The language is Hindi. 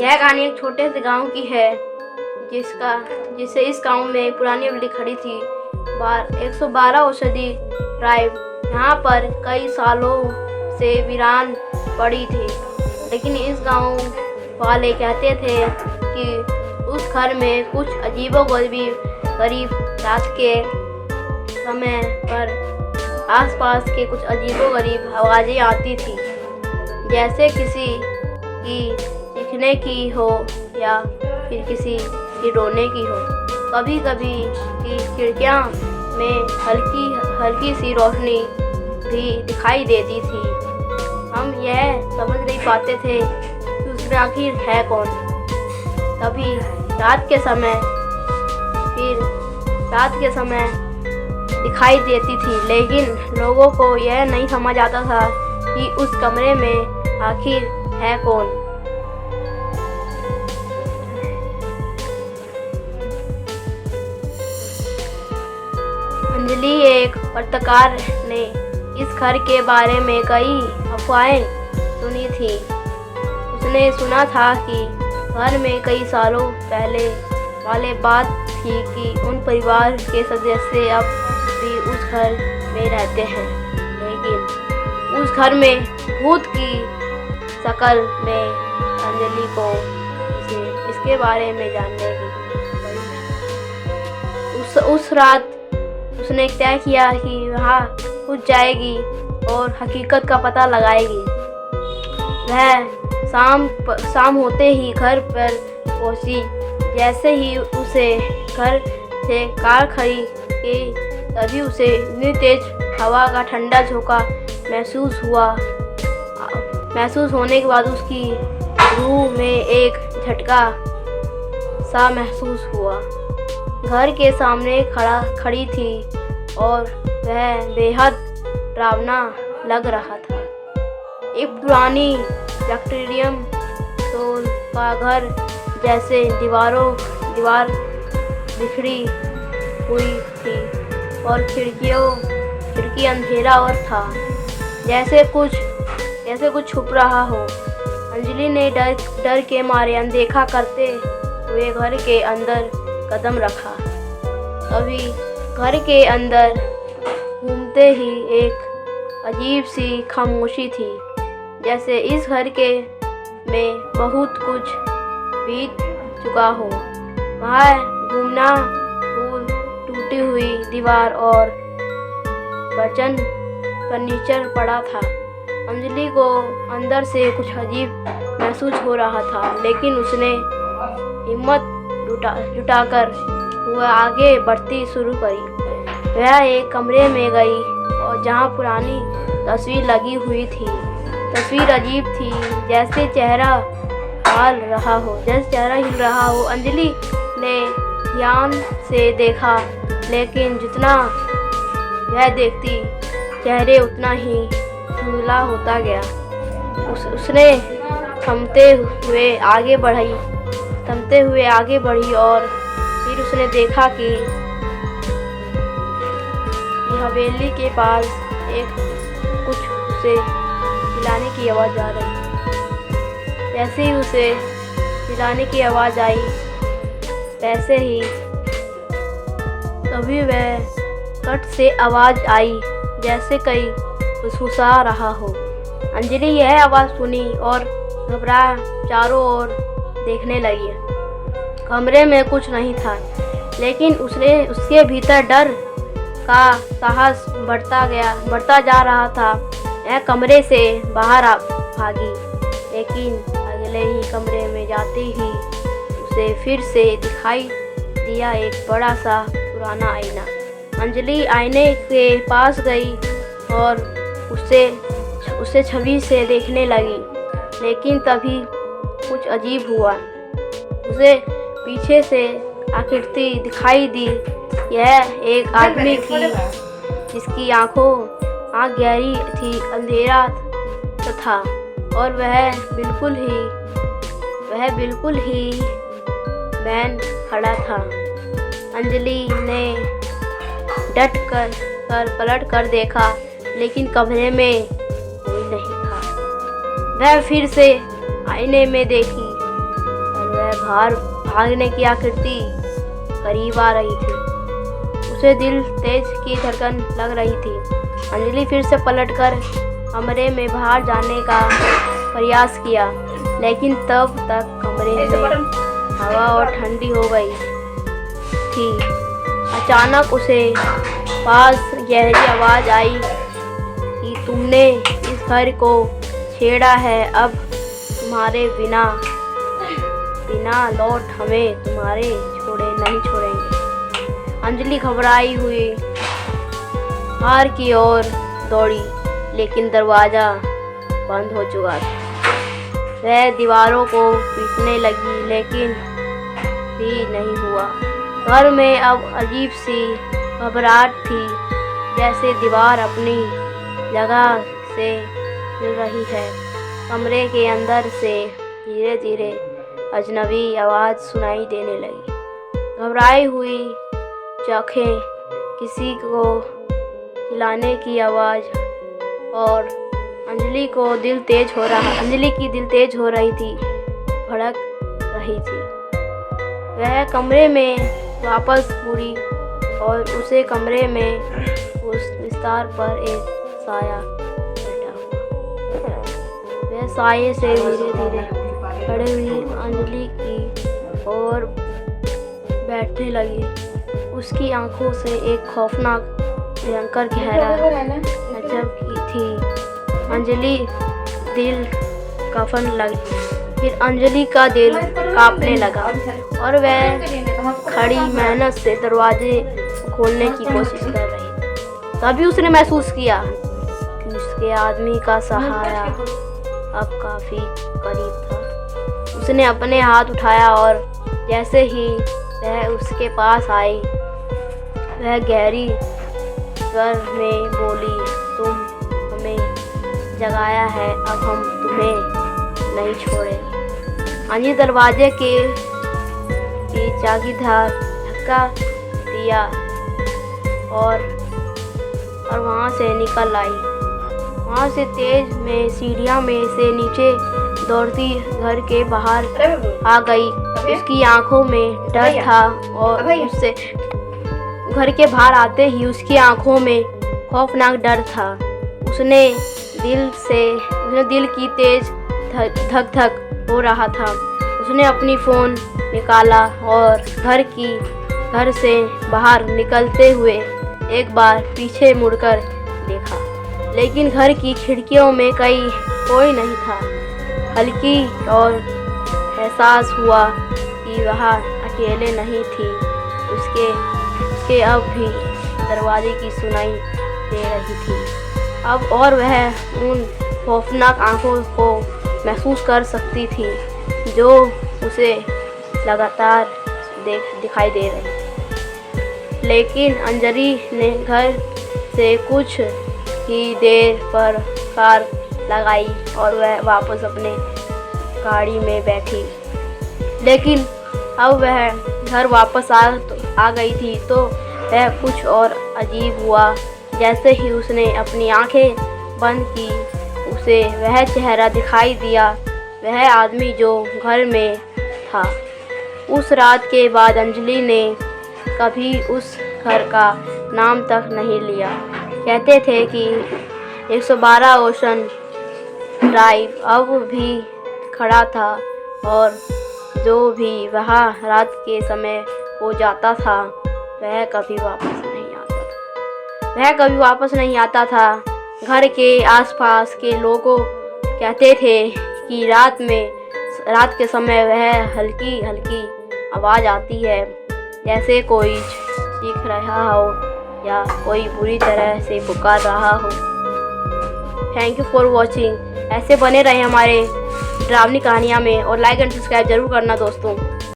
यह कहानी एक छोटे से गांव की है जिससे इस गांव में एक पुरानी बिल्डिंग खड़ी थी। 112 औषधि ड्राइव यहाँ पर कई सालों से वीरान पड़ी थी, लेकिन इस गांव वाले कहते थे कि उस घर में कुछ अजीबोगरीब रात के समय पर आसपास के कुछ अजीबोगरीब आवाज़ें आती थी, जैसे किसी की चीखने की हो या फिर किसी की रोने की हो। कभी कभी की खिड़कियाँ में हल्की सी रोशनी भी दिखाई देती थी। हम यह समझ नहीं पाते थे कि उसमें आखिर है कौन। तभी रात के समय दिखाई देती थी, लेकिन लोगों को यह नहीं समझ आता था कि उस कमरे में आखिर है कौन। अंजलि एक पत्रकार ने इस घर के बारे में कई अफवाहें सुनी थी। उसने सुना था कि घर में कई सालों पहले वाले बात थी कि उन परिवार के सदस्य अब भी उस घर में रहते हैं, लेकिन उस घर में भूत की शक्ल में अंजलि को इसके बारे में जानने की उस रात उसने तय किया कि वहाँ कूद जाएगी और हकीकत का पता लगाएगी। वह शाम होते ही घर पर पहुंची। जैसे ही उसे घर से कार खड़ी की, तभी उसे इतनी तेज हवा का ठंडा झोंका महसूस होने के बाद उसकी रूह में एक झटका सा महसूस हुआ। घर के सामने खड़ी थी और वह बेहद डरावना लग रहा था। एक पुरानी विक्टोरियन स्टाइल का घर, जैसे दीवार बिखरी हुई थी और खिड़की अंधेरा और था, जैसे कुछ छुप रहा हो। अंजलि ने डर के मारे अनदेखा करते हुए घर के अंदर कदम रखा। तभी घर के अंदर घूमते ही एक अजीब सी खामोशी थी, जैसे इस घर में बहुत कुछ बीत चुका हो। वहाँ घूमना फूल, टूटी हुई दीवार और बर्तन फर्नीचर पड़ा था। अंजलि को अंदर से कुछ अजीब महसूस हो रहा था, लेकिन उसने हिम्मत जुटाकर वह आगे बढ़ती शुरू करी। वह एक कमरे में गई और जहाँ पुरानी तस्वीर लगी हुई थी। तस्वीर अजीब थी, जैसे चेहरा हिल रहा हो। अंजलि ने ध्यान से देखा, लेकिन जितना वह देखती, चेहरे उतना ही धुंधला होता गया। उसने थमते हुए आगे बढ़ी और फिर उसने देखा कि हवेली के पास कुछ उसे चिल्लाने की आवाज़ आ रही। जैसे ही उसे चिल्लाने की आवाज़ आई, तभी वह कट से आवाज़ आई, जैसे कोई फुसफुसा रहा हो। अंजलि यह आवाज़ सुनी और घबरा चारों ओर देखने लगी। कमरे में कुछ नहीं था, लेकिन उसके भीतर डर का साहस बढ़ता जा रहा था। वह कमरे से बाहर भागी, लेकिन अगले ही कमरे में जाते ही उसे फिर से दिखाई दिया एक बड़ा सा पुराना आईना। अंजलि आईने के पास गई और उसे छवि से देखने लगी, लेकिन तभी कुछ अजीब हुआ। उसे पीछे से आकृति दिखाई दी। यह एक आदमी की, जिसकी आँख गहरी थी, अंधेरा था और वह बिल्कुल ही बैन खड़ा था। अंजलि ने डट कर पलट कर देखा, लेकिन कमरे में कोई नहीं था। वह फिर से आईने में देखी, वह बाहर भागने की आकृति करीब आ रही थी। उसे दिल तेज की धड़कन लग रही थी। अंजलि फिर से पलटकर कमरे में बाहर जाने का प्रयास किया, लेकिन तब तक कमरे में हवा और ठंडी हो गई थी। अचानक उसे पास गहरी आवाज़ आई कि तुमने इस घर को छेड़ा है, अब तुम्हारे बिना लौट हमें तुम्हारे नहीं छोड़ेंगे। अंजलि घबराई हुई बाहर की ओर दौड़ी, लेकिन दरवाज़ा बंद हो चुका था। वह दीवारों को पीटने लगी, लेकिन भी नहीं हुआ। घर में अब अजीब सी घबराहट थी, जैसे दीवार अपनी जगह से हिल रही है। कमरे के अंदर से धीरे धीरे अजनबी आवाज़ सुनाई देने लगी। घबराई हुई आँखें, किसी को चिल्लाने की आवाज़, और अंजलि की दिल तेज हो रही थी, भड़क रही थी। वह कमरे में वापस मुड़ी और उसे कमरे में उस बिस्तर पर एक साया बैठा हुआ। वह साये से धीरे धीरे खड़े हुई अंजलि की ओर बैठने लगी। उसकी आंखों से एक खौफनाक भयंकर गहरा नजर की थी। अंजलि दिल कफन लगी। फिर अंजलि का दिल कांपने लगा और वह खड़ी मेहनत से दरवाजे खोलने की कोशिश कर रही थी। तभी उसने महसूस किया कि उसके आदमी का सहारा अब काफ़ी करीब था। उसने अपने हाथ उठाया और जैसे ही वह उसके पास आई, वह गहरी स्वर में बोली, तुम हमें जगाया है, अब हम तुम्हें नहीं छोड़ेंगे। अंजलि दरवाजे के जागीरदार धक्का दिया और वहाँ से निकल आई। वहाँ से तेज में सीढ़ियाँ में से नीचे दौड़ती घर के बाहर आ गई। उसकी आंखों में डर था और उससे घर के बाहर आते ही उसकी आंखों में खौफनाक डर था। उसने दिल की तेज धक धक हो रहा था। उसने अपनी फ़ोन निकाला और घर से बाहर निकलते हुए एक बार पीछे मुड़कर देखा, लेकिन घर की खिड़कियों में कोई नहीं था। हल्की और एहसास हुआ कि वह अकेले नहीं थी। उसके अब भी दरवाजे की सुनाई दे रही थी अब, और वह उन खौफनाक आंखों को महसूस कर सकती थी जो उसे लगातार दिखाई दे रही। लेकिन अंजलि ने घर से कुछ ही देर पर कार लगाई और वह वापस अपने गाड़ी में बैठी। लेकिन अब वह घर वापस आ गई थी तो वह कुछ और अजीब हुआ। जैसे ही उसने अपनी आंखें बंद की, उसे वह चेहरा दिखाई दिया, वह आदमी जो घर में था। उस रात के बाद अंजलि ने कभी उस घर का नाम तक नहीं लिया। कहते थे कि 112 ओशन ड्राइव अब भी खड़ा था और जो भी वहाँ रात के समय हो जाता था वह कभी वापस नहीं आता था। घर के आसपास के लोगों कहते थे कि रात के समय वह हल्की हल्की आवाज़ आती है, जैसे कोई चीख रहा हो या कोई बुरी तरह से पुकार रहा हो। Thank you for watching. ऐसे बने रहे हमारे ड्रावनी कहानियाँ में और लाइक एंड सब्सक्राइब जरूर करना दोस्तों।